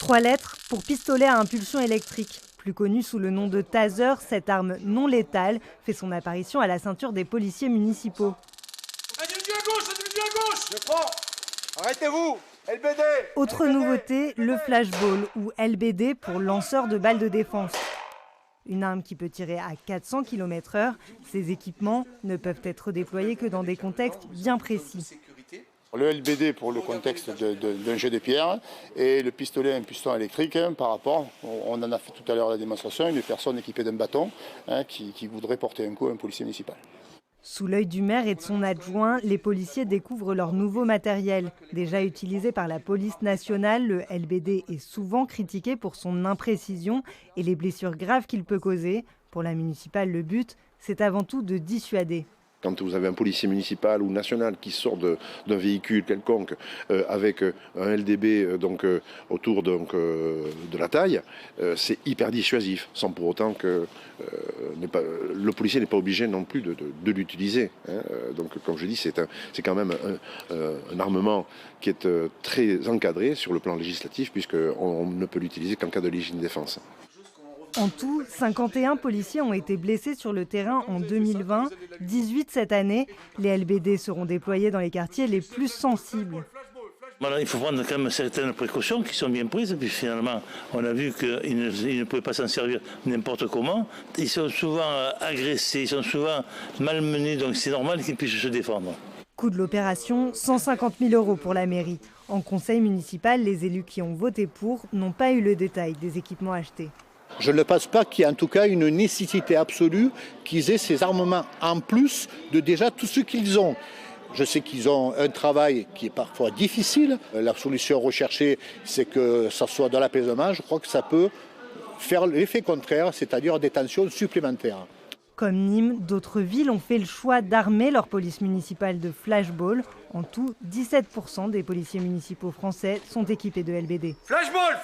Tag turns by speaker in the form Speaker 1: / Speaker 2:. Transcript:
Speaker 1: 3 lettres pour pistolet à impulsion électrique. Plus connue sous le nom de taser, cette arme non létale fait son apparition à la ceinture des policiers municipaux.
Speaker 2: Individu à gauche. Je prends. Arrêtez-vous. LBD.
Speaker 1: Autre nouveauté, le flashball ou LBD pour lanceur de balles de défense. Une arme qui peut tirer à 400 km/h. Ces équipements ne peuvent être déployés que dans des contextes bien précis.
Speaker 3: Le LBD pour le contexte d'un jet de pierre et le pistolet à impulsion électrique par rapport, on en a fait tout à l'heure la démonstration, une personne équipée d'un bâton qui voudrait porter un coup à un policier municipal.
Speaker 1: Sous l'œil du maire et de son adjoint, les policiers découvrent leur nouveau matériel. Déjà utilisé par la police nationale, le LBD est souvent critiqué pour son imprécision et les blessures graves qu'il peut causer. Pour la municipale, le but, c'est avant tout de dissuader.
Speaker 4: Quand vous avez un policier municipal ou national qui sort d'un véhicule quelconque avec un LBD autour de la taille, c'est hyper dissuasif, sans pour autant que le policier n'est pas obligé non plus de l'utiliser. Donc comme je dis, c'est quand même un armement qui est très encadré sur le plan législatif, puisqu'on ne peut l'utiliser qu'en cas de légitime défense.
Speaker 1: En tout, 51 policiers ont été blessés sur le terrain en 2020, 18 cette année. Les LBD seront déployés dans les quartiers les plus sensibles.
Speaker 5: Voilà, il faut prendre quand même certaines précautions qui sont bien prises. Puis finalement, on a vu qu'ils ne pouvaient pas s'en servir n'importe comment. Ils sont souvent agressés, ils sont souvent malmenés, donc c'est normal qu'ils puissent se défendre.
Speaker 1: Coût de l'opération, 150 000 € pour la mairie. En conseil municipal, les élus qui ont voté pour n'ont pas eu le détail des équipements achetés.
Speaker 6: Je ne pense pas qu'il y ait en tout cas une nécessité absolue qu'ils aient ces armements en plus de déjà tout ce qu'ils ont. Je sais qu'ils ont un travail qui est parfois difficile. La solution recherchée, c'est que ça soit dans l'apaisement. Je crois que ça peut faire l'effet contraire, c'est-à-dire des tensions supplémentaires.
Speaker 1: Comme Nîmes, d'autres villes ont fait le choix d'armer leur police municipale de flashball. En tout, 17% des policiers municipaux français sont équipés de LBD.
Speaker 2: Flashball.